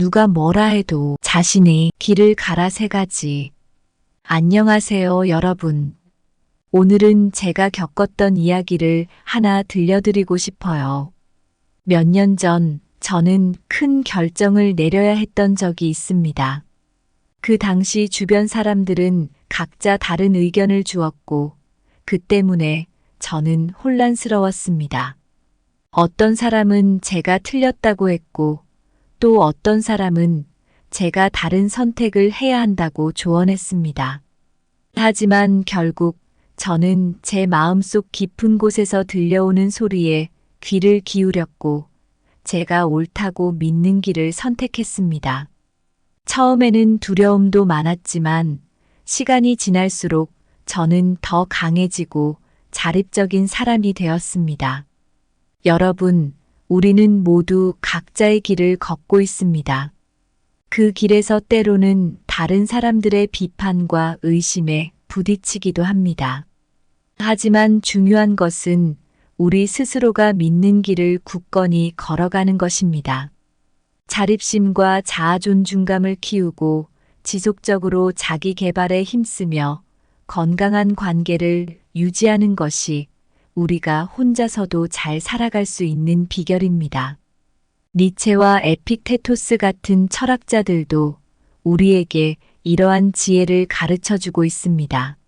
누가 뭐라 해도 자신의 길을 가라 세 가지. 안녕하세요, 여러분. 오늘은 제가 겪었던 이야기를 하나 들려드리고 싶어요. 몇 년 전 저는 큰 결정을 내려야 했던 적이 있습니다. 그 당시 주변 사람들은 각자 다른 의견을 주었고, 그 때문에 저는 혼란스러웠습니다. 어떤 사람은 제가 틀렸다고 했고, 또 어떤 사람은 제가 다른 선택을 해야 한다고 조언했습니다. 하지만 결국 저는 제 마음속 깊은 곳에서 들려오는 소리에 귀를 기울였고, 제가 옳다고 믿는 길을 선택했습니다. 처음에는 두려움도 많았지만 시간이 지날수록 저는 더 강해지고 자립적인 사람이 되었습니다. 여러분, 우리는 모두 각자의 길을 걷고 있습니다. 그 길에서 때로는 다른 사람들의 비판과 의심에 부딪히기도 합니다. 하지만 중요한 것은 우리 스스로가 믿는 길을 굳건히 걸어가는 것입니다. 자립심과 자아존중감을 키우고 지속적으로 자기 개발에 힘쓰며 건강한 관계를 유지하는 것이 우리가 혼자서도 잘 살아갈 수 있는 비결입니다. 니체와 에픽테토스 같은 철학자들도 우리에게 이러한 지혜를 가르쳐주고 있습니다.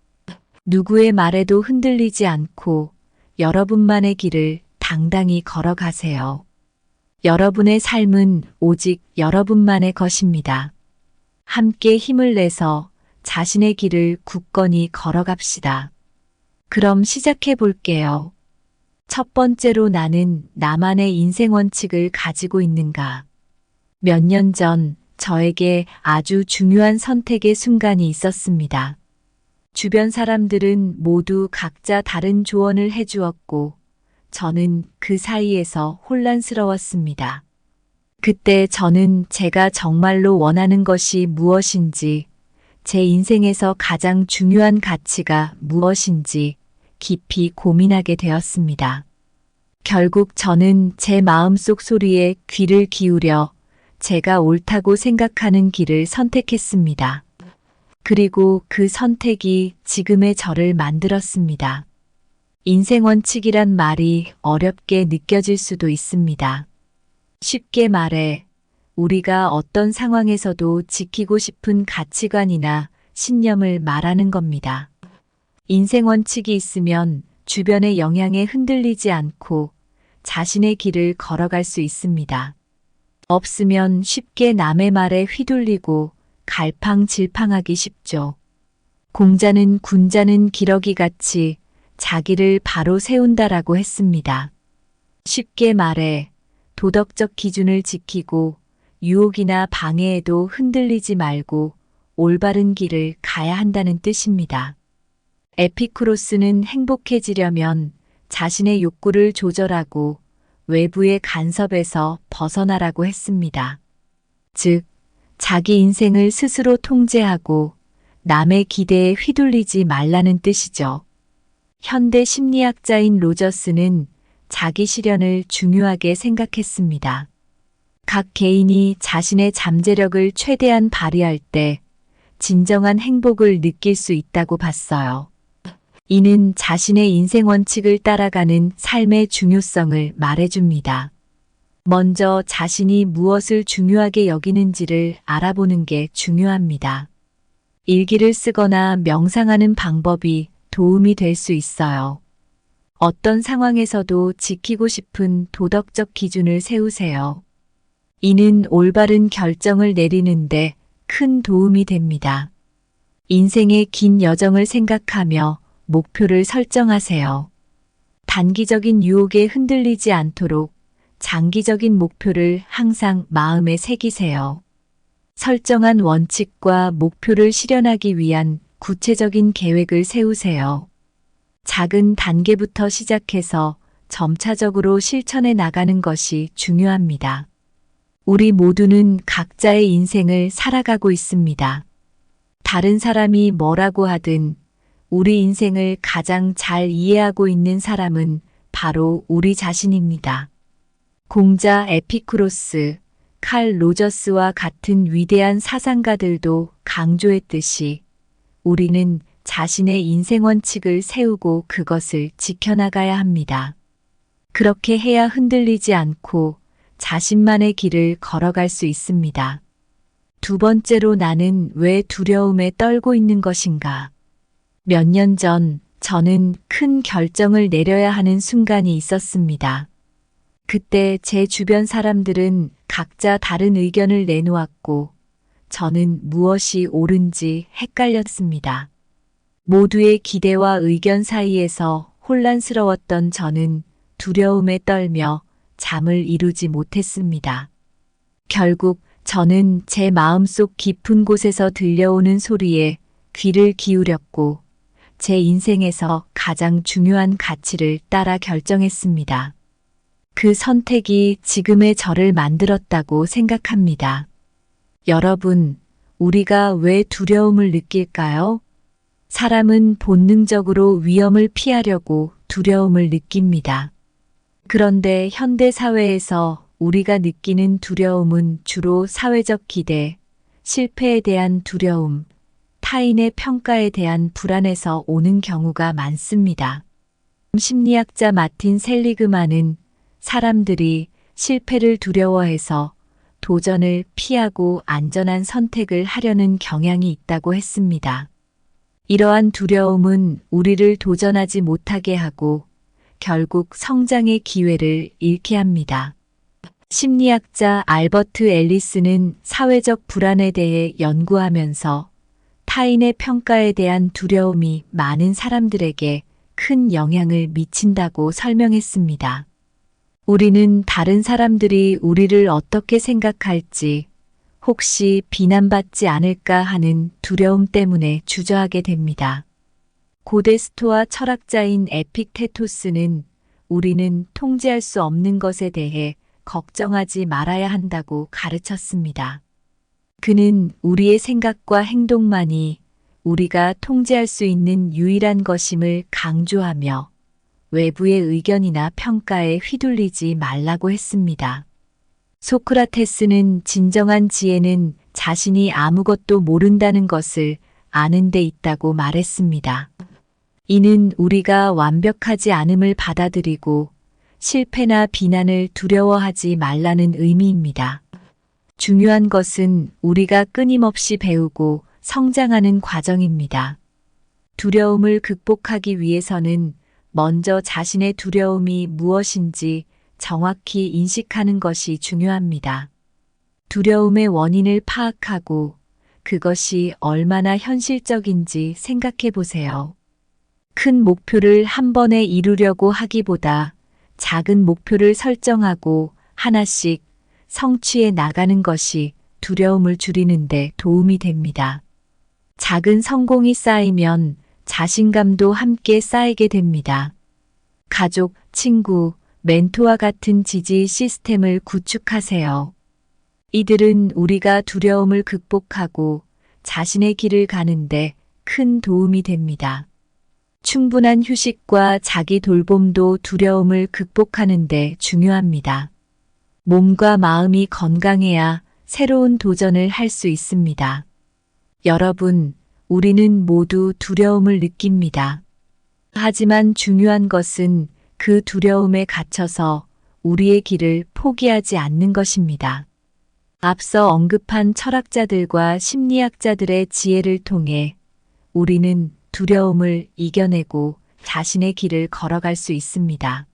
누구의 말에도 흔들리지 않고 여러분만의 길을 당당히 걸어가세요. 여러분의 삶은 오직 여러분만의 것입니다. 함께 힘을 내서 자신의 길을 굳건히 걸어갑시다. 그럼 시작해 볼게요. 첫 번째로 나는 나만의 인생 원칙을 가지고 있는가? 몇 년 전 저에게 아주 중요한 선택의 순간이 있었습니다. 주변 사람들은 모두 각자 다른 조언을 해주었고, 저는 그 사이에서 혼란스러웠습니다. 그때 저는 제가 정말로 원하는 것이 무엇인지, 제 인생에서 가장 중요한 가치가 무엇인지 깊이 고민하게 되었습니다. 결국 저는 제 마음속 소리에 귀를 기울여 제가 옳다고 생각하는 길을 선택했습니다. 그리고 그 선택이 지금의 저를 만들었습니다. 인생 원칙이란 말이 어렵게 느껴질 수도 있습니다. 쉽게 말해, 우리가 어떤 상황에서도 지키고 싶은 가치관이나 신념을 말하는 겁니다. 인생 원칙이 있으면 주변의 영향에 흔들리지 않고 자신의 길을 걸어갈 수 있습니다. 없으면 쉽게 남의 말에 휘둘리고 갈팡질팡하기 쉽죠. 공자는 군자는 기러기 같이 자기를 바로 세운다라고 했습니다. 쉽게 말해 도덕적 기준을 지키고 유혹이나 방해에도 흔들리지 말고 올바른 길을 가야 한다는 뜻입니다. 에피쿠로스는 행복해지려면 자신의 욕구를 조절하고 외부의 간섭에서 벗어나라고 했습니다. 즉, 자기 인생을 스스로 통제하고 남의 기대에 휘둘리지 말라는 뜻이죠. 현대 심리학자인 로저스는 자기 실현을 중요하게 생각했습니다. 각 개인이 자신의 잠재력을 최대한 발휘할 때 진정한 행복을 느낄 수 있다고 봤어요. 이는 자신의 인생 원칙을 따라가는 삶의 중요성을 말해줍니다. 먼저 자신이 무엇을 중요하게 여기는지를 알아보는 게 중요합니다. 일기를 쓰거나 명상하는 방법이 도움이 될 수 있어요. 어떤 상황에서도 지키고 싶은 도덕적 기준을 세우세요. 이는 올바른 결정을 내리는데 큰 도움이 됩니다. 인생의 긴 여정을 생각하며 목표를 설정하세요. 단기적인 유혹에 흔들리지 않도록 장기적인 목표를 항상 마음에 새기세요. 설정한 원칙과 목표를 실현하기 위한 구체적인 계획을 세우세요. 작은 단계부터 시작해서 점차적으로 실천해 나가는 것이 중요합니다. 우리 모두는 각자의 인생을 살아가고 있습니다. 다른 사람이 뭐라고 하든 우리 인생을 가장 잘 이해하고 있는 사람은 바로 우리 자신입니다. 공자 에피쿠로스, 칼 로저스와 같은 위대한 사상가들도 강조했듯이 우리는 자신의 인생 원칙을 세우고 그것을 지켜나가야 합니다. 그렇게 해야 흔들리지 않고 자신만의 길을 걸어갈 수 있습니다. 두 번째로 나는 왜 두려움에 떨고 있는 것인가? 몇 년 전 저는 큰 결정을 내려야 하는 순간이 있었습니다. 그때 제 주변 사람들은 각자 다른 의견을 내놓았고 저는 무엇이 옳은지 헷갈렸습니다. 모두의 기대와 의견 사이에서 혼란스러웠던 저는 두려움에 떨며 잠을 이루지 못했습니다. 결국 저는 제 마음속 깊은 곳에서 들려오는 소리에 귀를 기울였고 제 인생에서 가장 중요한 가치를 따라 결정했습니다. 그 선택이 지금의 저를 만들었다고 생각합니다. 여러분, 우리가 왜 두려움을 느낄까요? 사람은 본능적으로 위험을 피하려고 두려움을 느낍니다. 그런데 현대 사회에서 우리가 느끼는 두려움은 주로 사회적 기대, 실패에 대한 두려움, 타인의 평가에 대한 불안에서 오는 경우가 많습니다. 심리학자 마틴 셀리그만은 사람들이 실패를 두려워해서 도전을 피하고 안전한 선택을 하려는 경향이 있다고 했습니다. 이러한 두려움은 우리를 도전하지 못하게 하고 결국 성장의 기회를 잃게 합니다. 심리학자 알버트 앨리스는 사회적 불안에 대해 연구하면서 타인의 평가에 대한 두려움이 많은 사람들에게 큰 영향을 미친다고 설명했습니다. 우리는 다른 사람들이 우리를 어떻게 생각할지, 혹시 비난받지 않을까 하는 두려움 때문에 주저하게 됩니다. 고대 스토아 철학자인 에픽테토스는 우리는 통제할 수 없는 것에 대해 걱정하지 말아야 한다고 가르쳤습니다. 그는 우리의 생각과 행동만이 우리가 통제할 수 있는 유일한 것임을 강조하며 외부의 의견이나 평가에 휘둘리지 말라고 했습니다. 소크라테스는 진정한 지혜는 자신이 아무것도 모른다는 것을 아는 데 있다고 말했습니다. 이는 우리가 완벽하지 않음을 받아들이고 실패나 비난을 두려워하지 말라는 의미입니다. 중요한 것은 우리가 끊임없이 배우고 성장하는 과정입니다. 두려움을 극복하기 위해서는 먼저 자신의 두려움이 무엇인지 정확히 인식하는 것이 중요합니다. 두려움의 원인을 파악하고 그것이 얼마나 현실적인지 생각해 보세요. 큰 목표를 한 번에 이루려고 하기보다 작은 목표를 설정하고 하나씩 성취해 나가는 것이 두려움을 줄이는데 도움이 됩니다. 작은 성공이 쌓이면 자신감도 함께 쌓이게 됩니다. 가족, 친구, 멘토와 같은 지지 시스템을 구축하세요. 이들은 우리가 두려움을 극복하고 자신의 길을 가는데 큰 도움이 됩니다. 충분한 휴식과 자기 돌봄도 두려움을 극복하는 데 중요합니다. 몸과 마음이 건강해야 새로운 도전을 할 수 있습니다. 여러분, 우리는 모두 두려움을 느낍니다. 하지만 중요한 것은 그 두려움에 갇혀서 우리의 길을 포기하지 않는 것입니다. 앞서 언급한 철학자들과 심리학자들의 지혜를 통해 우리는 두려움을 이겨내고 자신의 길을 걸어갈 수 있습니다.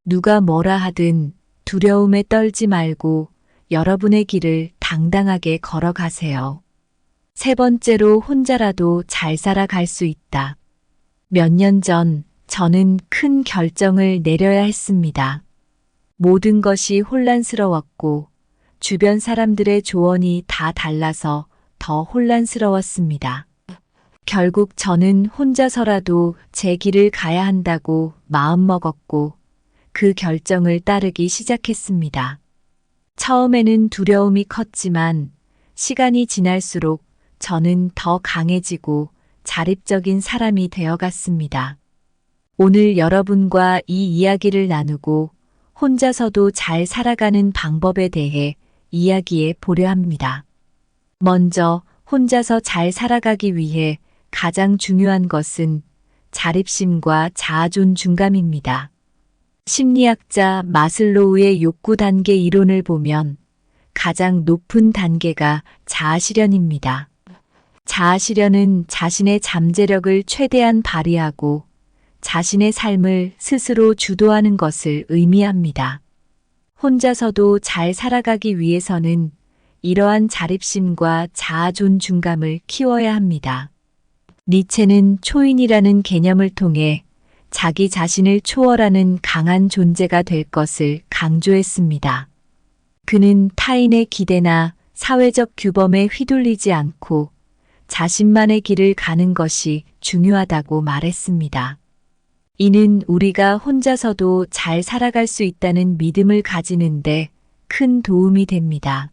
누가 뭐라 하든 두려움에 떨지 말고 여러분의 길을 당당하게 걸어가세요. 세 번째로 혼자라도 잘 살아갈 수 있다. 몇 년 전 저는 큰 결정을 내려야 했습니다. 모든 것이 혼란스러웠고 주변 사람들의 조언이 다 달라서 더 혼란스러웠습니다. 결국 저는 혼자서라도 제 길을 가야 한다고 마음먹었고 그 결정을 따르기 시작했습니다. 처음에는 두려움이 컸지만 시간이 지날수록 저는 더 강해지고 자립적인 사람이 되어갔습니다. 오늘 여러분과 이 이야기를 나누고 혼자서도 잘 살아가는 방법에 대해 이야기해 보려 합니다. 먼저 혼자서 잘 살아가기 위해 가장 중요한 것은 자립심과 자아존중감입니다. 심리학자 마슬로우의 욕구 단계 이론을 보면 가장 높은 단계가 자아실현입니다. 자아실현은 자신의 잠재력을 최대한 발휘하고 자신의 삶을 스스로 주도하는 것을 의미합니다. 혼자서도 잘 살아가기 위해서는 이러한 자립심과 자아존중감을 키워야 합니다. 니체는 초인이라는 개념을 통해 자기 자신을 초월하는 강한 존재가 될 것을 강조했습니다. 그는 타인의 기대나 사회적 규범에 휘둘리지 않고 자신만의 길을 가는 것이 중요하다고 말했습니다. 이는 우리가 혼자서도 잘 살아갈 수 있다는 믿음을 가지는데 큰 도움이 됩니다.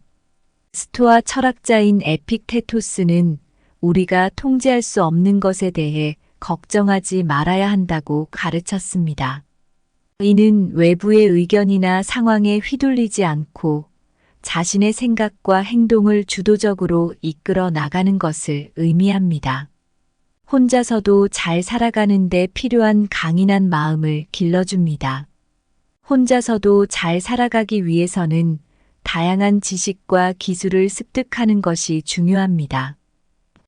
스토아 철학자인 에픽테토스는 우리가 통제할 수 없는 것에 대해 걱정하지 말아야 한다고 가르쳤습니다. 이는 외부의 의견이나 상황에 휘둘리지 않고 자신의 생각과 행동을 주도적으로 이끌어 나가는 것을 의미합니다. 혼자서도 잘 살아가는 데 필요한 강인한 마음을 길러줍니다. 혼자서도 잘 살아가기 위해서는 다양한 지식과 기술을 습득하는 것이 중요합니다.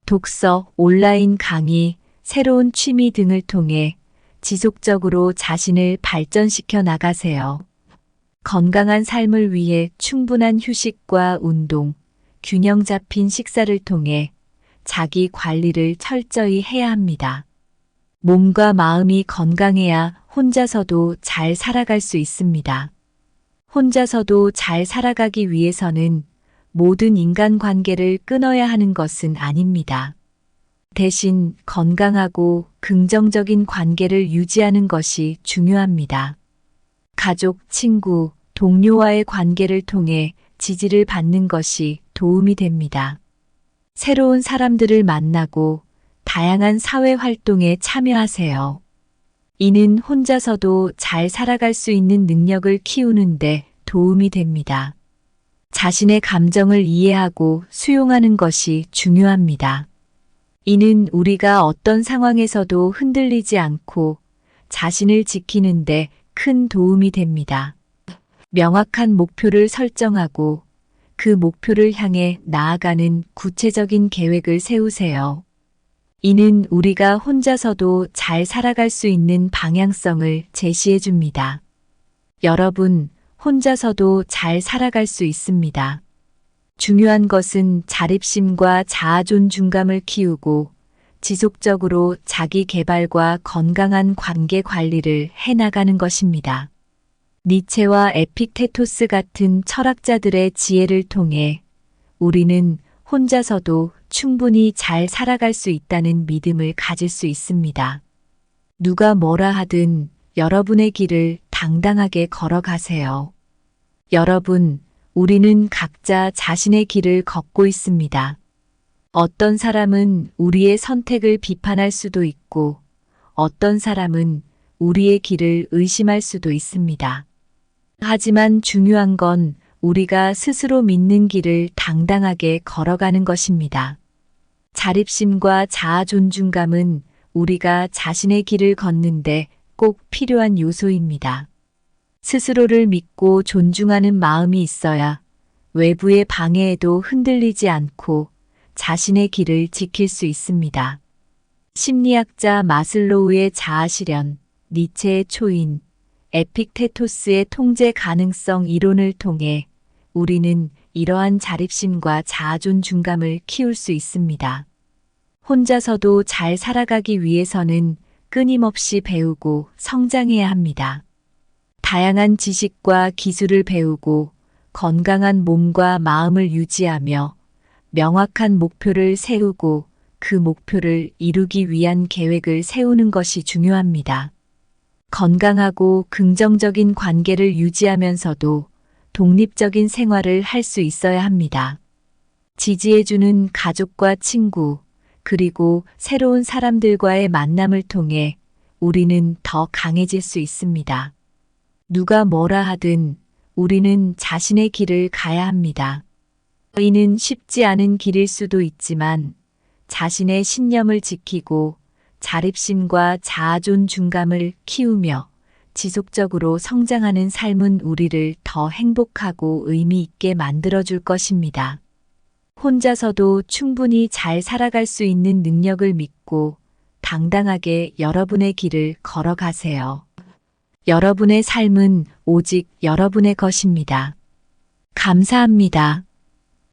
독서, 온라인 강의, 새로운 취미 등을 통해 지속적으로 자신을 발전시켜 나가세요. 건강한 삶을 위해 충분한 휴식과 운동, 균형 잡힌 식사를 통해 자기 관리를 철저히 해야 합니다. 몸과 마음이 건강해야 혼자서도 잘 살아갈 수 있습니다. 혼자서도 잘 살아가기 위해서는 모든 인간관계를 끊어야 하는 것은 아닙니다. 대신 건강하고 긍정적인 관계를 유지하는 것이 중요합니다. 가족, 친구, 동료와의 관계를 통해 지지를 받는 것이 도움이 됩니다. 새로운 사람들을 만나고 다양한 사회 활동에 참여하세요. 이는 혼자서도 잘 살아갈 수 있는 능력을 키우는데 도움이 됩니다. 자신의 감정을 이해하고 수용하는 것이 중요합니다. 이는 우리가 어떤 상황에서도 흔들리지 않고 자신을 지키는데 큰 도움이 됩니다. 명확한 목표를 설정하고 그 목표를 향해 나아가는 구체적인 계획을 세우세요. 이는 우리가 혼자서도 잘 살아갈 수 있는 방향성을 제시해 줍니다. 여러분, 혼자서도 잘 살아갈 수 있습니다. 중요한 것은 자립심과 자아존중감을 키우고 지속적으로 자기 개발과 건강한 관계 관리를 해나가는 것입니다. 니체와 에픽테토스 같은 철학자들의 지혜를 통해 우리는 혼자서도 충분히 잘 살아갈 수 있다는 믿음을 가질 수 있습니다. 누가 뭐라 하든 여러분의 길을 당당하게 걸어가세요. 여러분, 우리는 각자 자신의 길을 걷고 있습니다. 어떤 사람은 우리의 선택을 비판할 수도 있고, 어떤 사람은 우리의 길을 의심할 수도 있습니다. 하지만 중요한 건 우리가 스스로 믿는 길을 당당하게 걸어가는 것입니다. 자립심과 자아존중감은 우리가 자신의 길을 걷는데 꼭 필요한 요소입니다. 스스로를 믿고 존중하는 마음이 있어야 외부의 방해에도 흔들리지 않고 자신의 길을 지킬 수 있습니다. 심리학자 마슬로우의 자아실현, 니체의 초인, 에픽테토스의 통제 가능성 이론을 통해 우리는 이러한 자립심과 자아존중감을 키울 수 있습니다. 혼자서도 잘 살아가기 위해서는 끊임없이 배우고 성장해야 합니다. 다양한 지식과 기술을 배우고 건강한 몸과 마음을 유지하며 명확한 목표를 세우고 그 목표를 이루기 위한 계획을 세우는 것이 중요합니다. 건강하고 긍정적인 관계를 유지하면서도 독립적인 생활을 할 수 있어야 합니다. 지지해주는 가족과 친구, 그리고 새로운 사람들과의 만남을 통해 우리는 더 강해질 수 있습니다. 누가 뭐라 하든 우리는 자신의 길을 가야 합니다. 이는 쉽지 않은 길일 수도 있지만 자신의 신념을 지키고 자립심과 자아존중감을 키우며 지속적으로 성장하는 삶은 우리를 더 행복하고 의미 있게 만들어줄 것입니다. 혼자서도 충분히 잘 살아갈 수 있는 능력을 믿고 당당하게 여러분의 길을 걸어가세요. 여러분의 삶은 오직 여러분의 것입니다. 감사합니다.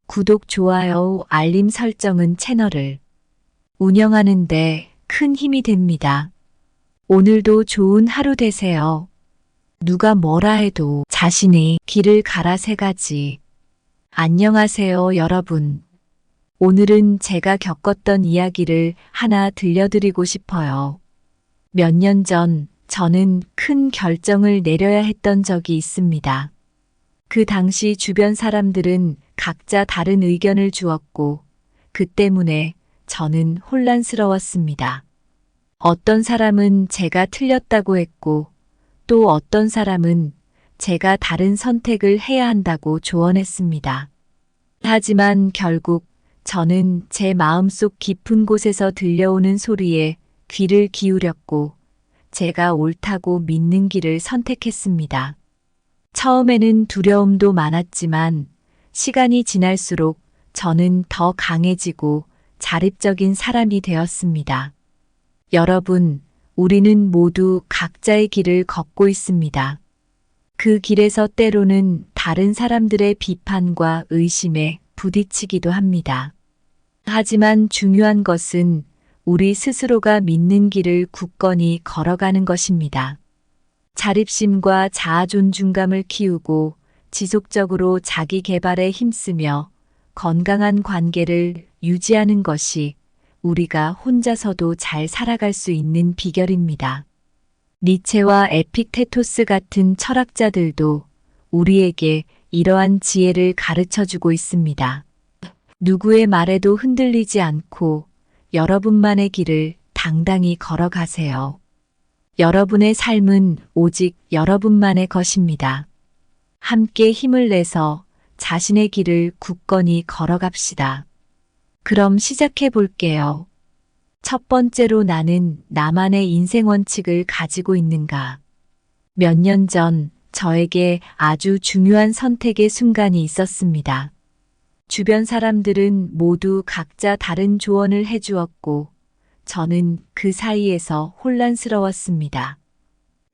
구독, 좋아요, 알림 설정은 채널을 운영하는 데 큰 힘이 됩니다. 오늘도 좋은 하루 되세요. 누가 뭐라 해도 자신의 길을 가라. 3가지. 안녕하세요, 여러분. 오늘은 제가 겪었던 이야기를 하나 들려드리고 싶어요. 몇 년 전 저는 큰 결정을 내려야 했던 적이 있습니다. 그 당시 주변 사람들은 각자 다른 의견을 주었고 그 때문에 저는 혼란스러웠습니다. 어떤 사람은 제가 틀렸다고 했고 또 어떤 사람은 제가 다른 선택을 해야 한다고 조언했습니다. 하지만 결국 저는 제 마음속 깊은 곳에서 들려오는 소리에 귀를 기울였고 제가 옳다고 믿는 길을 선택했습니다. 처음에는 두려움도 많았지만 시간이 지날수록 저는 더 강해지고 자립적인 사람이 되었습니다. 여러분, 우리는 모두 각자의 길을 걷고 있습니다. 그 길에서 때로는 다른 사람들의 비판과 의심에 부딪히기도 합니다. 하지만 중요한 것은 우리 스스로가 믿는 길을 굳건히 걸어가는 것입니다. 자립심과 자아존중감을 키우고 지속적으로 자기 개발에 힘쓰며 건강한 관계를 유지하는 것이 우리가 혼자서도 잘 살아갈 수 있는 비결입니다. 니체와 에픽테토스 같은 철학자들도 우리에게 이러한 지혜를 가르쳐주고 있습니다. 누구의 말에도 흔들리지 않고 여러분만의 길을 당당히 걸어가세요. 여러분의 삶은 오직 여러분만의 것입니다. 함께 힘을 내서 자신의 길을 굳건히 걸어갑시다. 그럼 시작해 볼게요. 첫 번째로, 나는 나만의 인생 원칙을 가지고 있는가? 몇 년 전 저에게 아주 중요한 선택의 순간이 있었습니다. 주변 사람들은 모두 각자 다른 조언을 해주었고 저는 그 사이에서 혼란스러웠습니다.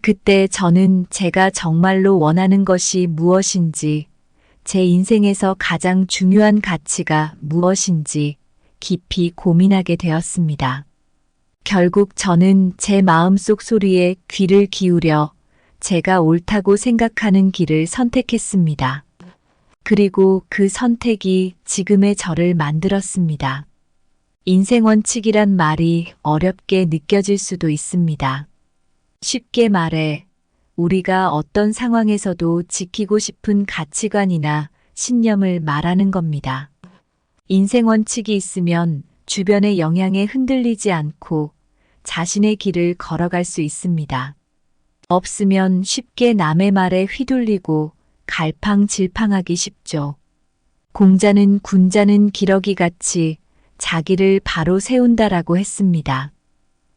그때 저는 제가 정말로 원하는 것이 무엇인지, 제 인생에서 가장 중요한 가치가 무엇인지 깊이 고민하게 되었습니다. 결국 저는 제 마음속 소리에 귀를 기울여 제가 옳다고 생각하는 길을 선택했습니다. 그리고 그 선택이 지금의 저를 만들었습니다. 인생 원칙이란 말이 어렵게 느껴질 수도 있습니다. 쉽게 말해, 우리가 어떤 상황에서도 지키고 싶은 가치관이나 신념을 말하는 겁니다. 인생 원칙이 있으면 주변의 영향에 흔들리지 않고 자신의 길을 걸어갈 수 있습니다. 없으면 쉽게 남의 말에 휘둘리고 갈팡질팡하기 쉽죠. 공자는 군자는 기러기 같이 자기를 바로 세운다라고 했습니다.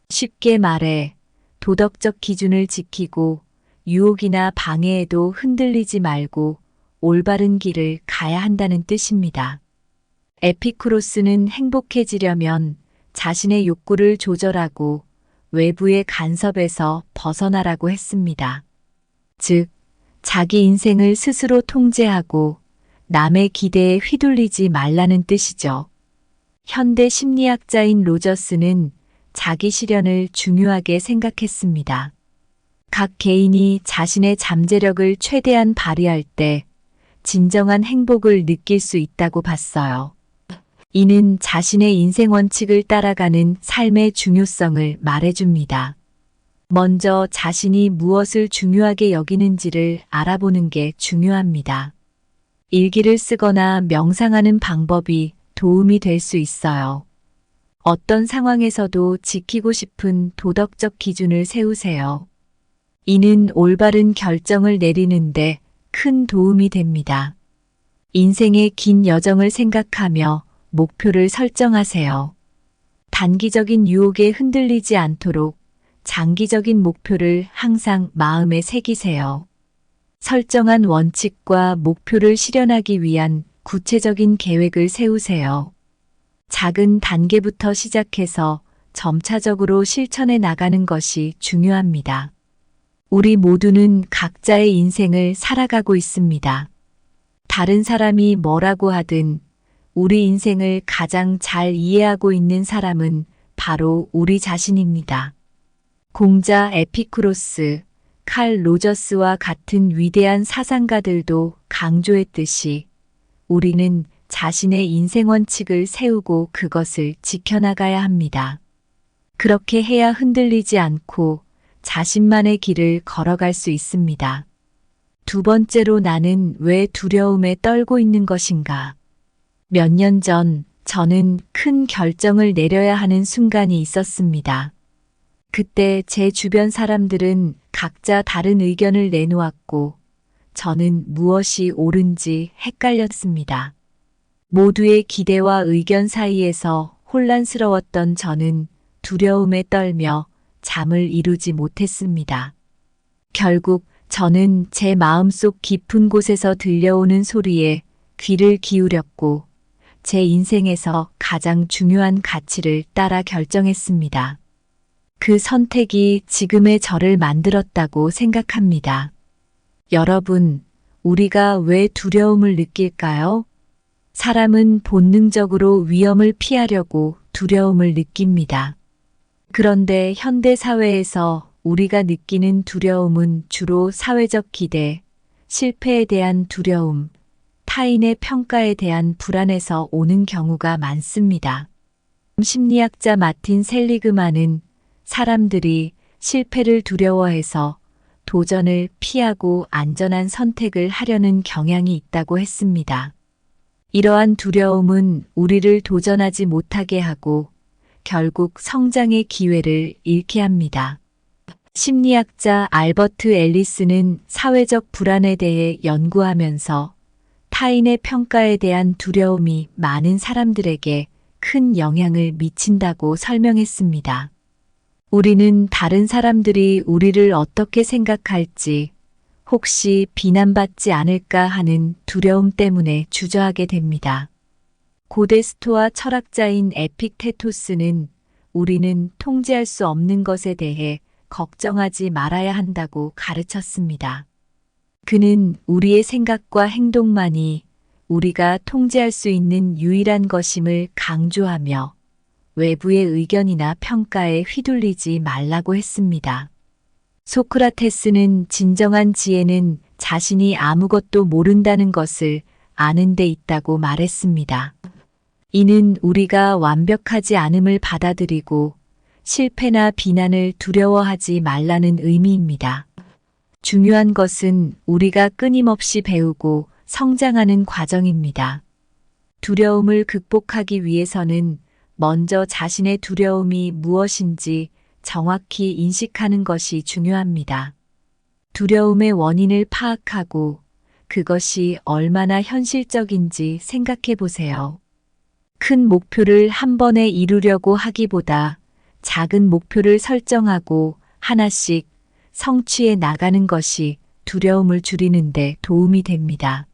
쉽게 말해 도덕적 기준을 지키고 유혹이나 방해에도 흔들리지 말고 올바른 길을 가야 한다는 뜻입니다. 에피쿠로스는 행복해지려면 자신의 욕구를 조절하고 외부의 간섭에서 벗어나라고 했습니다. 즉, 자기 인생을 스스로 통제하고 남의 기대에 휘둘리지 말라는 뜻이죠. 현대 심리학자인 로저스는 자기 실현을 중요하게 생각했습니다. 각 개인이 자신의 잠재력을 최대한 발휘할 때 진정한 행복을 느낄 수 있다고 봤어요. 이는 자신의 인생 원칙을 따라가는 삶의 중요성을 말해줍니다. 먼저 자신이 무엇을 중요하게 여기는지를 알아보는 게 중요합니다. 일기를 쓰거나 명상하는 방법이 도움이 될 수 있어요. 어떤 상황에서도 지키고 싶은 도덕적 기준을 세우세요. 이는 올바른 결정을 내리는데 큰 도움이 됩니다. 인생의 긴 여정을 생각하며 목표를 설정하세요. 단기적인 유혹에 흔들리지 않도록 장기적인 목표를 항상 마음에 새기세요. 설정한 원칙과 목표를 실현하기 위한 구체적인 계획을 세우세요. 작은 단계부터 시작해서 점차적으로 실천해 나가는 것이 중요합니다. 우리 모두는 각자의 인생을 살아가고 있습니다. 다른 사람이 뭐라고 하든 우리 인생을 가장 잘 이해하고 있는 사람은 바로 우리 자신입니다. 공자 에피쿠로스, 칼 로저스와 같은 위대한 사상가들도 강조했듯이 우리는 자신의 인생 원칙을 세우고 그것을 지켜나가야 합니다. 그렇게 해야 흔들리지 않고 자신만의 길을 걸어갈 수 있습니다. 두 번째로 나는 왜 두려움에 떨고 있는 것인가? 몇 년 전 저는 큰 결정을 내려야 하는 순간이 있었습니다. 그때 제 주변 사람들은 각자 다른 의견을 내놓았고 저는 무엇이 옳은지 헷갈렸습니다. 모두의 기대와 의견 사이에서 혼란스러웠던 저는 두려움에 떨며 잠을 이루지 못했습니다. 결국 저는 제 마음속 깊은 곳에서 들려오는 소리에 귀를 기울였고 제 인생에서 가장 중요한 가치를 따라 결정했습니다. 그 선택이 지금의 저를 만들었다고 생각합니다. 여러분, 우리가 왜 두려움을 느낄까요? 사람은 본능적으로 위험을 피하려고 두려움을 느낍니다. 그런데 현대 사회에서 우리가 느끼는 두려움은 주로 사회적 기대, 실패에 대한 두려움, 타인의 평가에 대한 불안에서 오는 경우가 많습니다. 심리학자 마틴 셀리그만은 사람들이 실패를 두려워해서 도전을 피하고 안전한 선택을 하려는 경향이 있다고 했습니다. 이러한 두려움은 우리를 도전하지 못하게 하고 결국 성장의 기회를 잃게 합니다. 심리학자 알버트 앨리스는 사회적 불안에 대해 연구하면서 타인의 평가에 대한 두려움이 많은 사람들에게 큰 영향을 미친다고 설명했습니다. 우리는 다른 사람들이 우리를 어떻게 생각할지, 혹시 비난받지 않을까 하는 두려움 때문에 주저하게 됩니다. 고대 스토아 철학자인 에픽테토스는 우리는 통제할 수 없는 것에 대해 걱정하지 말아야 한다고 가르쳤습니다. 그는 우리의 생각과 행동만이 우리가 통제할 수 있는 유일한 것임을 강조하며 외부의 의견이나 평가에 휘둘리지 말라고 했습니다. 소크라테스는 진정한 지혜는 자신이 아무것도 모른다는 것을 아는 데 있다고 말했습니다. 이는 우리가 완벽하지 않음을 받아들이고 실패나 비난을 두려워하지 말라는 의미입니다. 중요한 것은 우리가 끊임없이 배우고 성장하는 과정입니다. 두려움을 극복하기 위해서는 먼저 자신의 두려움이 무엇인지 정확히 인식하는 것이 중요합니다. 두려움의 원인을 파악하고 그것이 얼마나 현실적인지 생각해 보세요. 큰 목표를 한 번에 이루려고 하기보다 작은 목표를 설정하고 하나씩 성취해 나가는 것이 두려움을 줄이는 데 도움이 됩니다.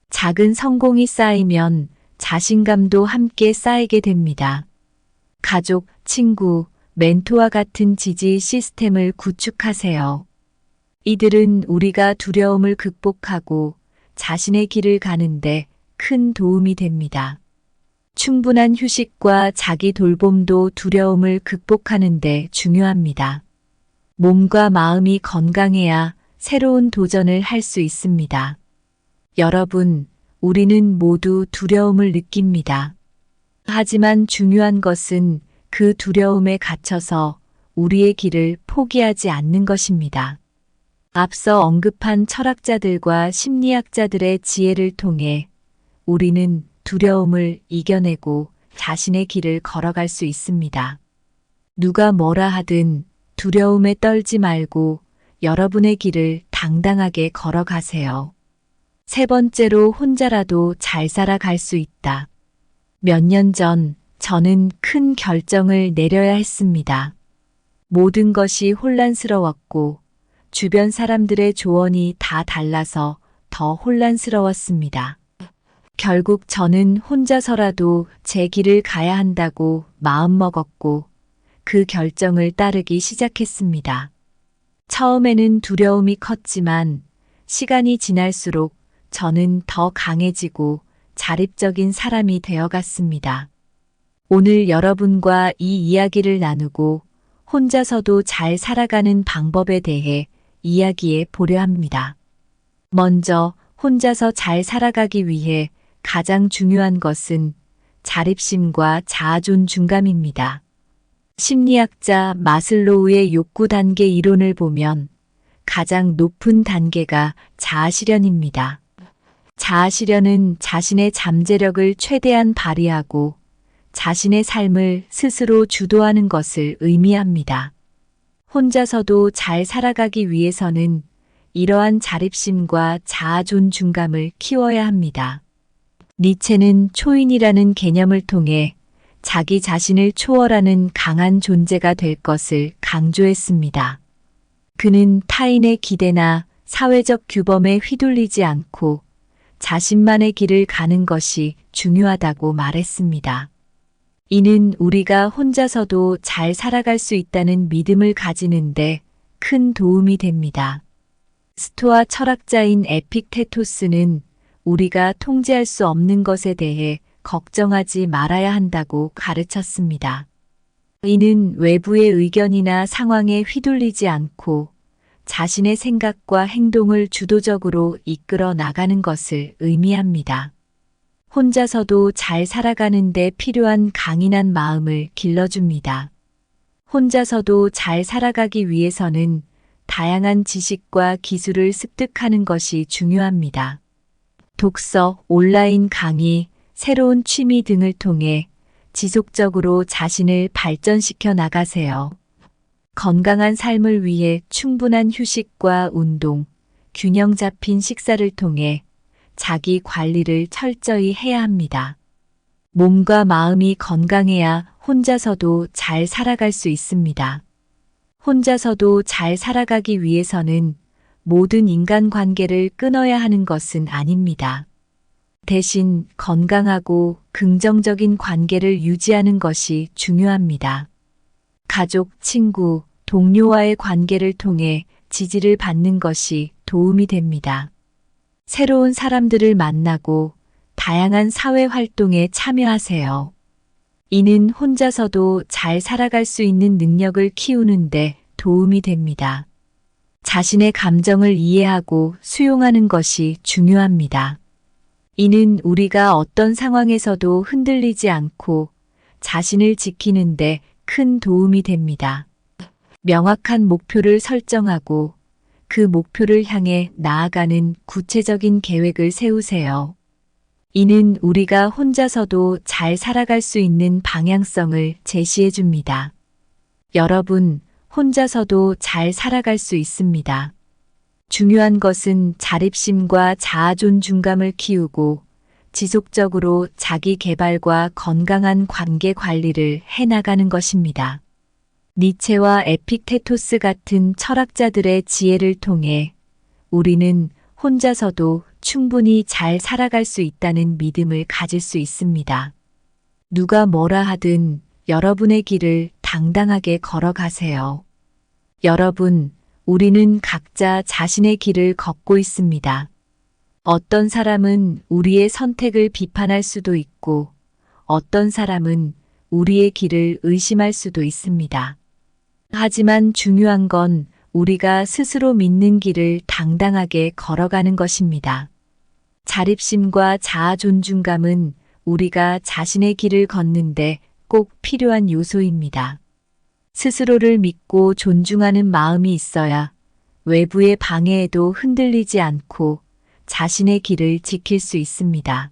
작은 성공이 쌓이면 자신감도 함께 쌓이게 됩니다. 가족, 친구, 멘토와 같은 지지 시스템을 구축하세요. 이들은 우리가 두려움을 극복하고 자신의 길을 가는데 큰 도움이 됩니다. 충분한 휴식과 자기 돌봄도 두려움을 극복하는 데 중요합니다. 몸과 마음이 건강해야 새로운 도전을 할 수 있습니다. 여러분, 우리는 모두 두려움을 느낍니다. 하지만 중요한 것은 그 두려움에 갇혀서 우리의 길을 포기하지 않는 것입니다. 앞서 언급한 철학자들과 심리학자들의 지혜를 통해 우리는 두려움을 이겨내고 자신의 길을 걸어갈 수 있습니다. 누가 뭐라 하든 두려움에 떨지 말고 여러분의 길을 당당하게 걸어가세요. 세 번째로 혼자라도 잘 살아갈 수 있다. 몇 년 전 저는 큰 결정을 내려야 했습니다. 모든 것이 혼란스러웠고 주변 사람들의 조언이 다 달라서 더 혼란스러웠습니다. 결국 저는 혼자서라도 제 길을 가야 한다고 마음먹었고 그 결정을 따르기 시작했습니다. 처음에는 두려움이 컸지만 시간이 지날수록 저는 더 강해지고 자립적인 사람이 되어갔습니다. 오늘 여러분과 이 이야기를 나누고 혼자서도 잘 살아가는 방법에 대해 이야기해 보려 합니다. 먼저 혼자서 잘 살아가기 위해 가장 중요한 것은 자립심과 자아존중감입니다. 심리학자 마슬로우의 욕구 단계 이론을 보면 가장 높은 단계가 자아실현입니다. 자아실현은 자신의 잠재력을 최대한 발휘하고 자신의 삶을 스스로 주도하는 것을 의미합니다. 혼자서도 잘 살아가기 위해서는 이러한 자립심과 자아존중감을 키워야 합니다. 니체는 초인이라는 개념을 통해 자기 자신을 초월하는 강한 존재가 될 것을 강조했습니다. 그는 타인의 기대나 사회적 규범에 휘둘리지 않고 자신만의 길을 가는 것이 중요하다고 말했습니다. 이는 우리가 혼자서도 잘 살아갈 수 있다는 믿음을 가지는데 큰 도움이 됩니다. 스토아 철학자인 에픽테토스는 우리가 통제할 수 없는 것에 대해 걱정하지 말아야 한다고 가르쳤습니다. 이는 외부의 의견이나 상황에 휘둘리지 않고 자신의 생각과 행동을 주도적으로 이끌어 나가는 것을 의미합니다. 혼자서도 잘 살아가는 데 필요한 강인한 마음을 길러줍니다. 혼자서도 잘 살아가기 위해서는 다양한 지식과 기술을 습득하는 것이 중요합니다. 독서, 온라인 강의, 새로운 취미 등을 통해 지속적으로 자신을 발전시켜 나가세요. 건강한 삶을 위해 충분한 휴식과 운동, 균형 잡힌 식사를 통해 자기 관리를 철저히 해야 합니다. 몸과 마음이 건강해야 혼자서도 잘 살아갈 수 있습니다. 혼자서도 잘 살아가기 위해서는 모든 인간관계를 끊어야 하는 것은 아닙니다. 대신 건강하고 긍정적인 관계를 유지하는 것이 중요합니다. 가족, 친구, 동료와의 관계를 통해 지지를 받는 것이 도움이 됩니다. 새로운 사람들을 만나고 다양한 사회 활동에 참여하세요. 이는 혼자서도 잘 살아갈 수 있는 능력을 키우는데 도움이 됩니다. 자신의 감정을 이해하고 수용하는 것이 중요합니다. 이는 우리가 어떤 상황에서도 흔들리지 않고 자신을 지키는데 큰 도움이 됩니다. 명확한 목표를 설정하고 그 목표를 향해 나아가는 구체적인 계획을 세우세요. 이는 우리가 혼자서도 잘 살아갈 수 있는 방향성을 제시해 줍니다. 여러분, 혼자서도 잘 살아갈 수 있습니다. 중요한 것은 자립심과 자아존중감을 키우고 지속적으로 자기 개발과 건강한 관계 관리를 해나가는 것입니다. 니체와 에픽테토스 같은 철학자들의 지혜를 통해 우리는 혼자서도 충분히 잘 살아갈 수 있다는 믿음을 가질 수 있습니다. 누가 뭐라 하든 여러분의 길을 당당하게 걸어가세요. 여러분, 우리는 각자 자신의 길을 걷고 있습니다. 어떤 사람은 우리의 선택을 비판할 수도 있고, 어떤 사람은 우리의 길을 의심할 수도 있습니다. 하지만 중요한 건 우리가 스스로 믿는 길을 당당하게 걸어가는 것입니다. 자립심과 자아존중감은 우리가 자신의 길을 걷는데 꼭 필요한 요소입니다. 스스로를 믿고 존중하는 마음이 있어야 외부의 방해에도 흔들리지 않고 자신의 길을 지킬 수 있습니다.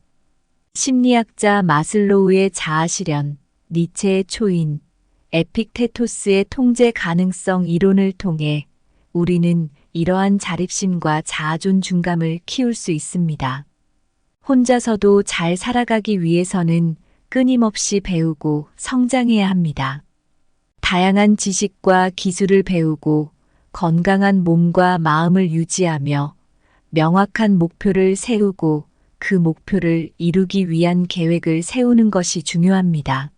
심리학자 마슬로우의 자아실현, 니체의 초인, 에픽테토스의 통제 가능성 이론을 통해 우리는 이러한 자립심과 자아존중감을 키울 수 있습니다. 혼자서도 잘 살아가기 위해서는 끊임없이 배우고 성장해야 합니다. 다양한 지식과 기술을 배우고 건강한 몸과 마음을 유지하며 명확한 목표를 세우고 그 목표를 이루기 위한 계획을 세우는 것이 중요합니다.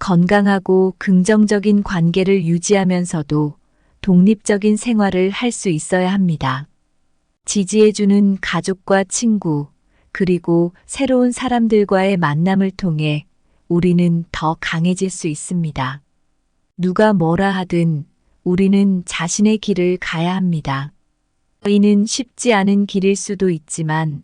건강하고 긍정적인 관계를 유지하면서도 독립적인 생활을 할 수 있어야 합니다. 지지해주는 가족과 친구, 그리고 새로운 사람들과의 만남을 통해 우리는 더 강해질 수 있습니다. 누가 뭐라 하든 우리는 자신의 길을 가야 합니다. 이는 쉽지 않은 길일 수도 있지만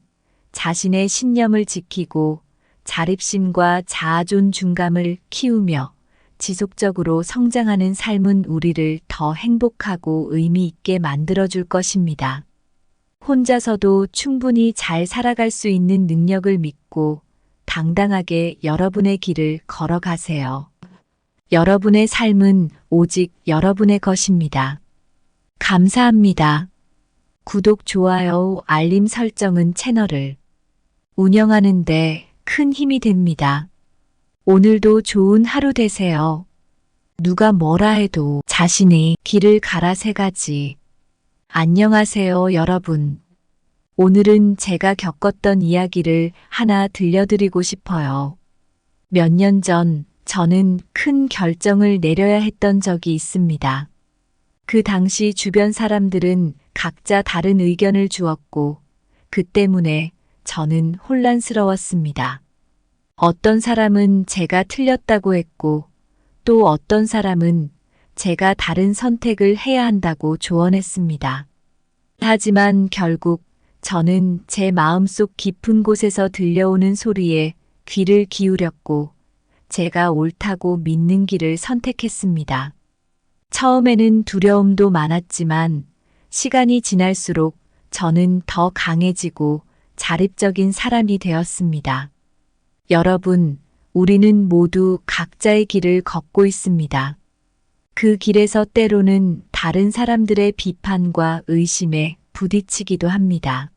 자신의 신념을 지키고 자립심과 자아존중감을 키우며 지속적으로 성장하는 삶은 우리를 더 행복하고 의미 있게 만들어줄 것입니다. 혼자서도 충분히 잘 살아갈 수 있는 능력을 믿고 당당하게 여러분의 길을 걸어가세요. 여러분의 삶은 오직 여러분의 것입니다. 감사합니다. 구독, 좋아요, 알림 설정은 채널을 운영하는 데 큰 힘이 됩니다. 오늘도 좋은 하루 되세요. 누가 뭐라 해도 자신의 길을 가라 세 가지. 안녕하세요, 여러분. 오늘은 제가 겪었던 이야기를 하나 들려드리고 싶어요. 몇 년 전 저는 큰 결정을 내려야 했던 적이 있습니다. 그 당시 주변 사람들은 각자 다른 의견을 주었고 그 때문에 저는 혼란스러웠습니다. 어떤 사람은 제가 틀렸다고 했고 또 어떤 사람은 제가 다른 선택을 해야 한다고 조언했습니다. 하지만 결국 저는 제 마음속 깊은 곳에서 들려오는 소리에 귀를 기울였고 제가 옳다고 믿는 길을 선택했습니다. 처음에는 두려움도 많았지만 시간이 지날수록 저는 더 강해지고 자립적인 사람이 되었습니다. 여러분, 우리는 모두 각자의 길을 걷고 있습니다. 그 길에서 때로는 다른 사람들의 비판과 의심에 부딪히기도 합니다.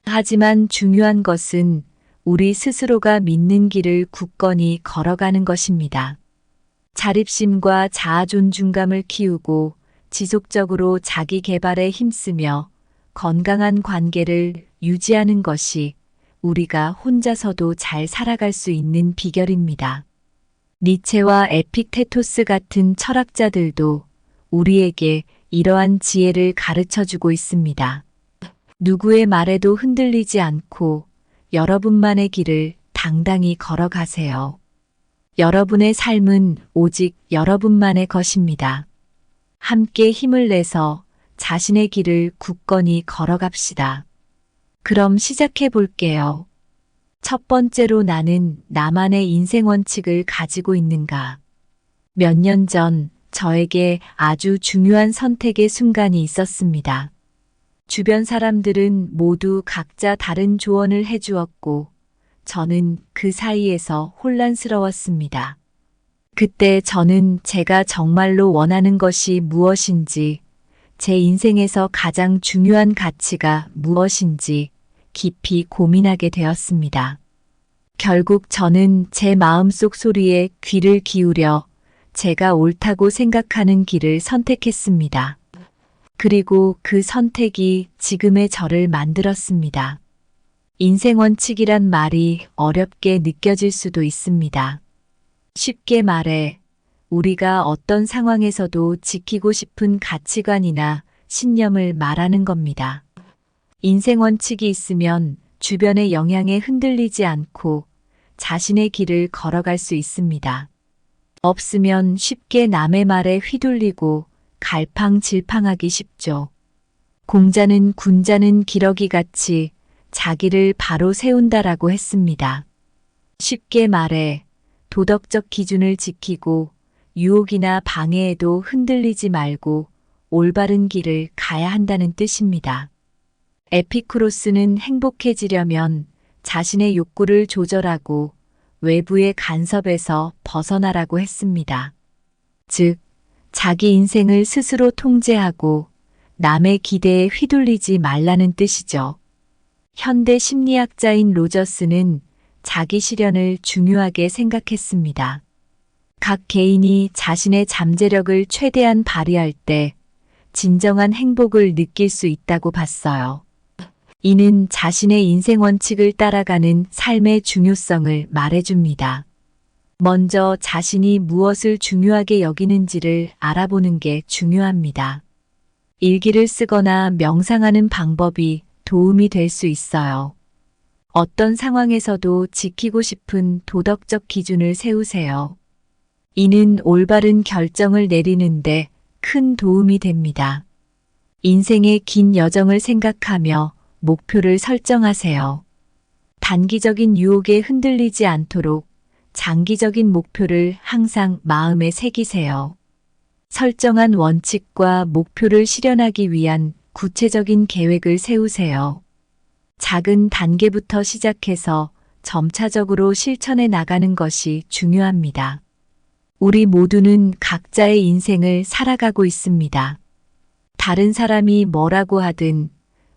하지만 중요한 것은 우리 스스로가 믿는 길을 굳건히 걸어가는 것입니다. 자립심과 자아존중감을 키우고 지속적으로 자기 개발에 힘쓰며 건강한 관계를 유지하는 것이 우리가 혼자서도 잘 살아갈 수 있는 비결입니다. 니체와 에픽테토스 같은 철학자들도 우리에게 이러한 지혜를 가르쳐주고 있습니다. 누구의 말에도 흔들리지 않고 여러분만의 길을 당당히 걸어가세요. 여러분의 삶은 오직 여러분만의 것입니다. 함께 힘을 내서 자신의 길을 굳건히 걸어갑시다. 그럼 시작해 볼게요. 첫 번째로, 나는 나만의 인생 원칙을 가지고 있는가? 몇 년 전 저에게 아주 중요한 선택의 순간이 있었습니다. 주변 사람들은 모두 각자 다른 조언을 해주었고 저는 그 사이에서 혼란스러웠습니다. 그때 저는 제가 정말로 원하는 것이 무엇인지, 제 인생에서 가장 중요한 가치가 무엇인지 깊이 고민하게 되었습니다. 결국 저는 제 마음속 소리에 귀를 기울여 제가 옳다고 생각하는 길을 선택했습니다. 그리고 그 선택이 지금의 저를 만들었습니다. 인생 원칙이란 말이 어렵게 느껴질 수도 있습니다. 쉽게 말해, 우리가 어떤 상황에서도 지키고 싶은 가치관이나 신념을 말하는 겁니다. 인생 원칙이 있으면 주변의 영향에 흔들리지 않고 자신의 길을 걸어갈 수 있습니다. 없으면 쉽게 남의 말에 휘둘리고 갈팡질팡하기 쉽죠. 공자는 군자는 기러기 같이 자기를 바로 세운다라고 했습니다. 쉽게 말해 도덕적 기준을 지키고 유혹이나 방해에도 흔들리지 말고 올바른 길을 가야 한다는 뜻입니다. 에피쿠로스는 행복해지려면 자신의 욕구를 조절하고 외부의 간섭에서 벗어나라고 했습니다. 즉, 자기 인생을 스스로 통제하고 남의 기대에 휘둘리지 말라는 뜻이죠. 현대 심리학자인 로저스는 자기 실현을 중요하게 생각했습니다. 각 개인이 자신의 잠재력을 최대한 발휘할 때 진정한 행복을 느낄 수 있다고 봤어요. 이는 자신의 인생 원칙을 따라가는 삶의 중요성을 말해줍니다. 먼저 자신이 무엇을 중요하게 여기는지를 알아보는 게 중요합니다. 일기를 쓰거나 명상하는 방법이 도움이 될 수 있어요. 어떤 상황에서도 지키고 싶은 도덕적 기준을 세우세요. 이는 올바른 결정을 내리는데 큰 도움이 됩니다. 인생의 긴 여정을 생각하며 목표를 설정하세요. 단기적인 유혹에 흔들리지 않도록 장기적인 목표를 항상 마음에 새기세요. 설정한 원칙과 목표를 실현하기 위한 구체적인 계획을 세우세요. 작은 단계부터 시작해서 점차적으로 실천해 나가는 것이 중요합니다. 우리 모두는 각자의 인생을 살아가고 있습니다. 다른 사람이 뭐라고 하든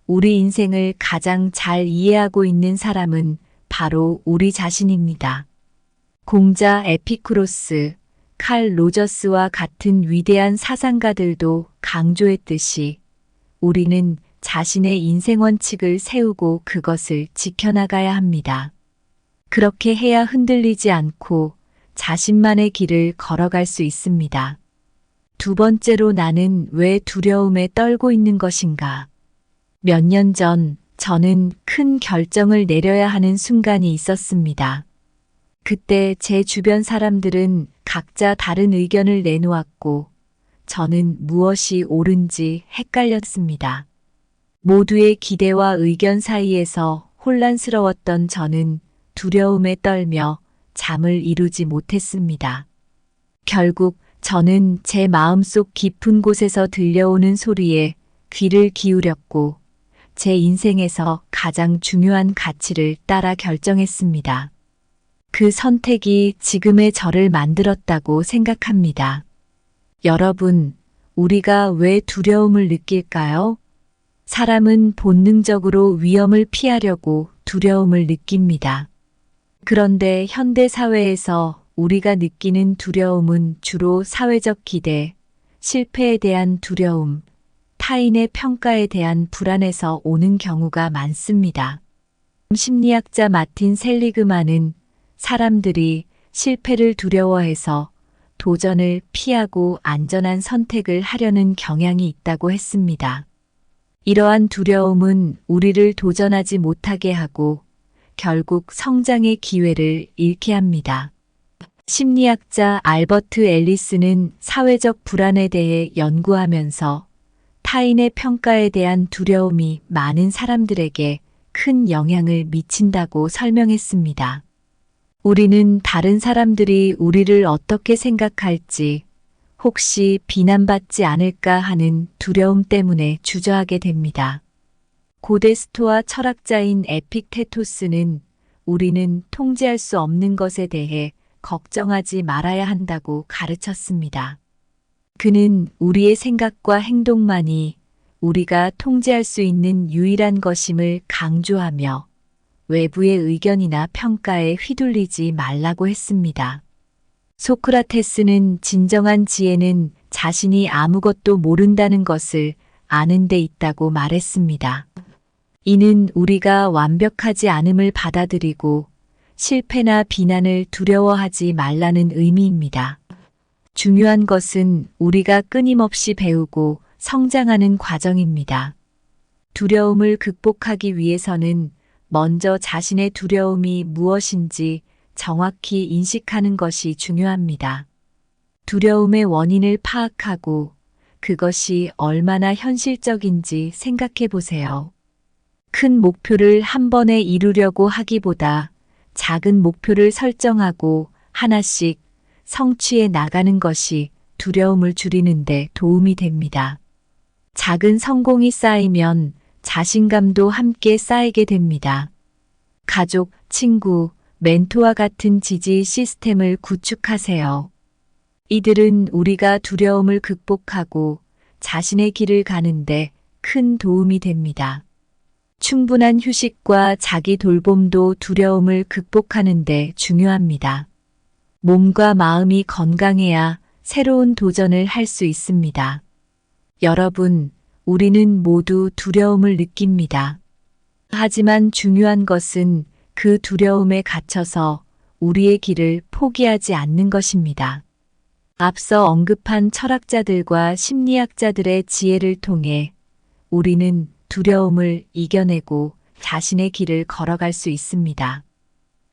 우리 인생을 가장 잘 이해하고 있는 사람은 바로 우리 자신입니다. 공자 에피쿠로스, 칼 로저스와 같은 위대한 사상가들도 강조했듯이 우리는 자신의 인생 원칙을 세우고 그것을 지켜나가야 합니다. 그렇게 해야 흔들리지 않고 자신만의 길을 걸어갈 수 있습니다. 두 번째로 나는 왜 두려움에 떨고 있는 것인가? 몇 년 전 저는 큰 결정을 내려야 하는 순간이 있었습니다. 그때 제 주변 사람들은 각자 다른 의견을 내놓았고 저는 무엇이 옳은지 헷갈렸습니다. 모두의 기대와 의견 사이에서 혼란스러웠던 저는 두려움에 떨며 잠을 이루지 못했습니다. 결국 저는 제 마음속 깊은 곳에서 들려오는 소리에 귀를 기울였고 제 인생에서 가장 중요한 가치를 따라 결정했습니다. 그 선택이 지금의 저를 만들었다고 생각합니다. 여러분, 우리가 왜 두려움을 느낄까요? 사람은 본능적으로 위험을 피하려고 두려움을 느낍니다. 그런데 현대 사회에서 우리가 느끼는 두려움은 주로 사회적 기대, 실패에 대한 두려움, 타인의 평가에 대한 불안에서 오는 경우가 많습니다. 심리학자 마틴 셀리그만은 사람들이 실패를 두려워해서 도전을 피하고 안전한 선택을 하려는 경향이 있다고 했습니다. 이러한 두려움은 우리를 도전하지 못하게 하고 결국 성장의 기회를 잃게 합니다. 심리학자 알버트 앨리스는 사회적 불안에 대해 연구하면서 타인의 평가에 대한 두려움이 많은 사람들에게 큰 영향을 미친다고 설명했습니다. 우리는 다른 사람들이 우리를 어떻게 생각할지, 혹시 비난받지 않을까 하는 두려움 때문에 주저하게 됩니다. 고대 스토아 철학자인 에픽테토스는 우리는 통제할 수 없는 것에 대해 걱정하지 말아야 한다고 가르쳤습니다. 그는 우리의 생각과 행동만이 우리가 통제할 수 있는 유일한 것임을 강조하며 외부의 의견이나 평가에 휘둘리지 말라고 했습니다. 소크라테스는 진정한 지혜는 자신이 아무것도 모른다는 것을 아는 데 있다고 말했습니다. 이는 우리가 완벽하지 않음을 받아들이고 실패나 비난을 두려워하지 말라는 의미입니다. 중요한 것은 우리가 끊임없이 배우고 성장하는 과정입니다. 두려움을 극복하기 위해서는 먼저 자신의 두려움이 무엇인지 정확히 인식하는 것이 중요합니다. 두려움의 원인을 파악하고 그것이 얼마나 현실적인지 생각해 보세요. 큰 목표를 한 번에 이루려고 하기보다 작은 목표를 설정하고 하나씩 성취해 나가는 것이 두려움을 줄이는 데 도움이 됩니다. 작은 성공이 쌓이면 자신감도 함께 쌓이게 됩니다. 가족, 친구, 멘토와 같은 지지 시스템을 구축하세요. 이들은 우리가 두려움을 극복하고 자신의 길을 가는데 큰 도움이 됩니다. 충분한 휴식과 자기 돌봄도 두려움을 극복하는 데 중요합니다. 몸과 마음이 건강해야 새로운 도전을 할 수 있습니다. 여러분, 우리는 모두 두려움을 느낍니다. 하지만 중요한 것은 그 두려움에 갇혀서 우리의 길을 포기하지 않는 것입니다. 앞서 언급한 철학자들과 심리학자들의 지혜를 통해 우리는 두려움을 이겨내고 자신의 길을 걸어갈 수 있습니다.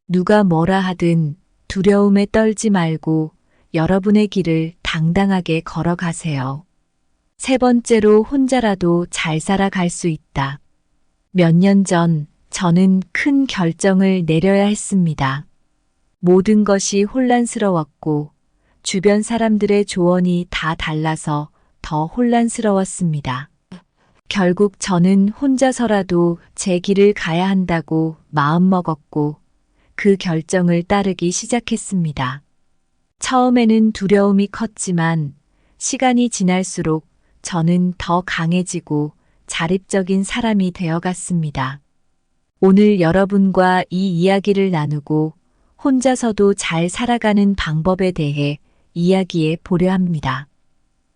누가 뭐라 하든 두려움에 떨지 말고 여러분의 길을 당당하게 걸어가세요. 세 번째로 혼자라도 잘 살아갈 수 있다. 몇 년 전 저는 큰 결정을 내려야 했습니다. 모든 것이 혼란스러웠고 주변 사람들의 조언이 다 달라서 더 혼란스러웠습니다. 결국 저는 혼자서라도 제 길을 가야 한다고 마음먹었고 그 결정을 따르기 시작했습니다. 처음에는 두려움이 컸지만 시간이 지날수록 저는 더 강해지고 자립적인 사람이 되어갔습니다. 오늘 여러분과 이 이야기를 나누고 혼자서도 잘 살아가는 방법에 대해 이야기해 보려 합니다.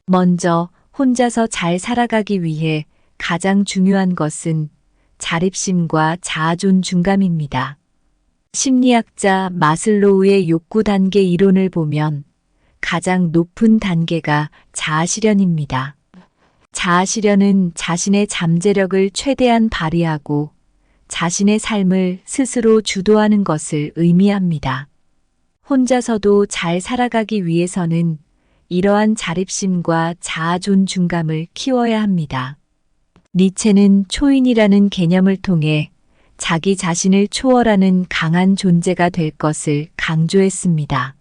먼저 혼자서 잘 살아가기 위해 가장 중요한 것은 자립심과 자아존중감입니다. 심리학자 마슬로우의 욕구 단계 이론을 보면 가장 높은 단계가 자아실현입니다. 자아실현은 자신의 잠재력을 최대한 발휘하고 자신의 삶을 스스로 주도하는 것을 의미합니다. 혼자서도 잘 살아가기 위해서는 이러한 자립심과 자아존중감을 키워야 합니다. 니체는 초인이라는 개념을 통해 자기 자신을 초월하는 강한 존재가 될 것을 강조했습니다.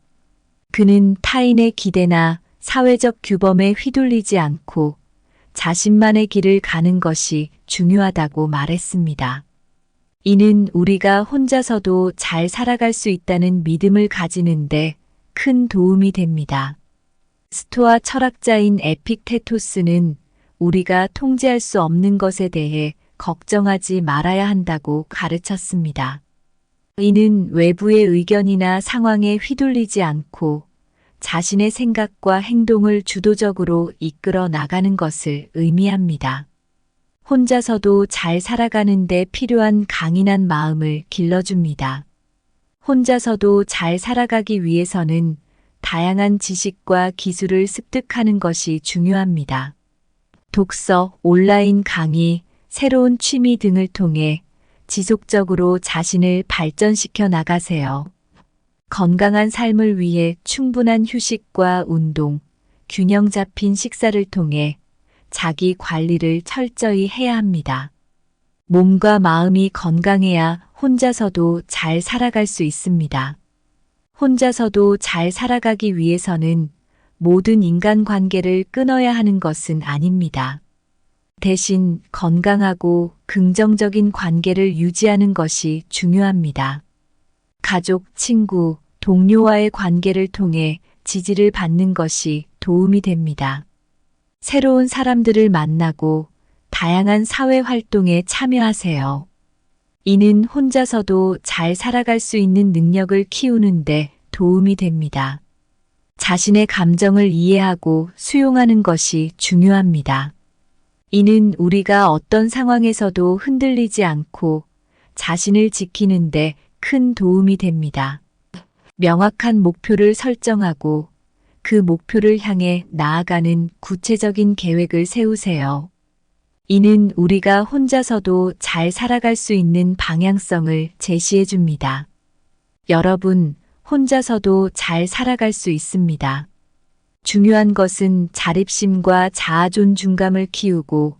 그는 타인의 기대나 사회적 규범에 휘둘리지 않고 자신만의 길을 가는 것이 중요하다고 말했습니다. 이는 우리가 혼자서도 잘 살아갈 수 있다는 믿음을 가지는데 큰 도움이 됩니다. 스토아 철학자인 에픽테토스는 우리가 통제할 수 없는 것에 대해 걱정하지 말아야 한다고 가르쳤습니다. 이는 외부의 의견이나 상황에 휘둘리지 않고 자신의 생각과 행동을 주도적으로 이끌어 나가는 것을 의미합니다. 혼자서도 잘 살아가는 데 필요한 강인한 마음을 길러줍니다. 혼자서도 잘 살아가기 위해서는 다양한 지식과 기술을 습득하는 것이 중요합니다. 독서, 온라인 강의, 새로운 취미 등을 통해 지속적으로 자신을 발전시켜 나가세요. 건강한 삶을 위해 충분한 휴식과 운동, 균형 잡힌 식사를 통해 자기 관리를 철저히 해야 합니다. 몸과 마음이 건강해야 혼자서도 잘 살아갈 수 있습니다. 혼자서도 잘 살아가기 위해서는 모든 인간관계를 끊어야 하는 것은 아닙니다. 대신 건강하고 긍정적인 관계를 유지하는 것이 중요합니다. 가족, 친구, 동료와의 관계를 통해 지지를 받는 것이 도움이 됩니다. 새로운 사람들을 만나고 다양한 사회 활동에 참여하세요. 이는 혼자서도 잘 살아갈 수 있는 능력을 키우는데 도움이 됩니다. 자신의 감정을 이해하고 수용하는 것이 중요합니다. 이는 우리가 어떤 상황에서도 흔들리지 않고 자신을 지키는데 큰 도움이 됩니다. 명확한 목표를 설정하고 그 목표를 향해 나아가는 구체적인 계획을 세우세요. 이는 우리가 혼자서도 잘 살아갈 수 있는 방향성을 제시해 줍니다. 여러분, 혼자서도 잘 살아갈 수 있습니다. 중요한 것은 자립심과 자아존중감을 키우고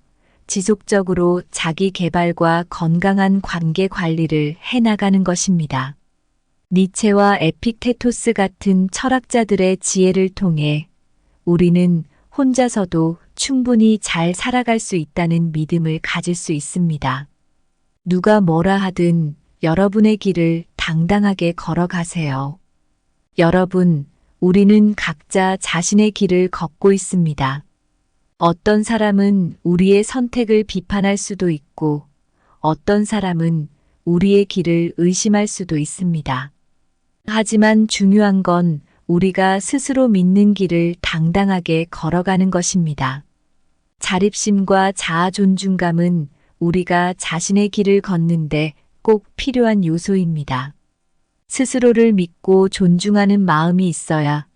지속적으로 자기 개발과 건강한 관계 관리를 해나가는 것입니다. 니체와 에픽테토스 같은 철학자들의 지혜를 통해 우리는 혼자서도 충분히 잘 살아갈 수 있다는 믿음을 가질 수 있습니다. 누가 뭐라 하든 여러분의 길을 당당하게 걸어가세요. 여러분, 우리는 각자 자신의 길을 걷고 있습니다. 어떤 사람은 우리의 선택을 비판할 수도 있고, 어떤 사람은 우리의 길을 의심할 수도 있습니다. 하지만 중요한 건 우리가 스스로 믿는 길을 당당하게 걸어가는 것입니다. 자립심과 자아 존중감은 우리가 자신의 길을 걷는데 꼭 필요한 요소입니다. 스스로를 믿고 존중하는 마음이 있어야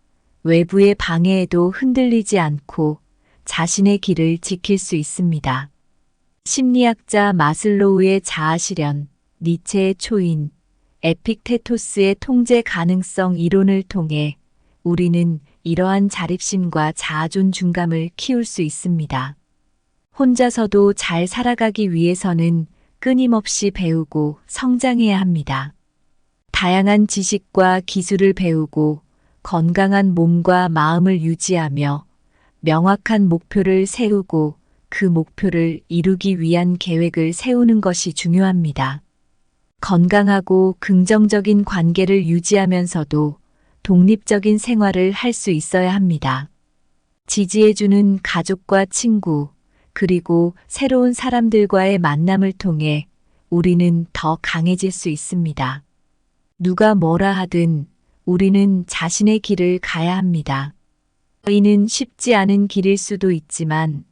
외부의 방해에도 흔들리지 않고 자신의 길을 지킬 수 있습니다. 심리학자 마슬로우의 자아 실현, 니체의 초인, 에픽테토스의 통제 가능성 이론을 통해 우리는 이러한 자립심과 자아 존중감을 키울 수 있습니다. 혼자서도 잘 살아가기 위해서는 끊임없이 배우고 성장해야 합니다. 다양한 지식과 기술을 배우고 건강한 몸과 마음을 유지하며 명확한 목표를 세우고 그 목표를 이루기 위한 계획을 세우는 것이 중요합니다. 건강하고 긍정적인 관계를 유지하면서도 독립적인 생활을 할 수 있어야 합니다. 지지해주는 가족과 친구, 그리고 새로운 사람들과의 만남을 통해 우리는 더 강해질 수 있습니다. 누가 뭐라 하든 우리는 자신의 길을 가야 합니다. 이는 쉽지 않은 길일 수도 있지만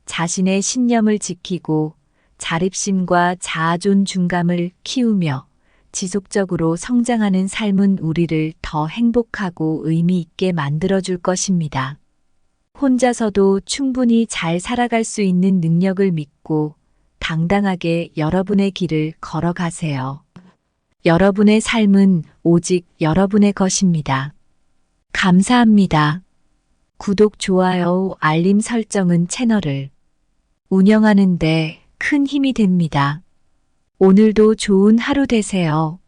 자신의 신념을 지키고 자립심과 자아 존중감을 키우며 지속적으로 성장하는 삶은 우리를 더 행복하고 의미 있게 만들어줄 것입니다. 혼자서도 충분히 잘 살아갈 수 있는 능력을 믿고 당당하게 여러분의 길을 걸어가세요. 여러분의 삶은 오직 여러분의 것입니다. 감사합니다. 구독, 좋아요, 알림 설정은 채널을 운영하는 데 큰 힘이 됩니다. 오늘도 좋은 하루 되세요.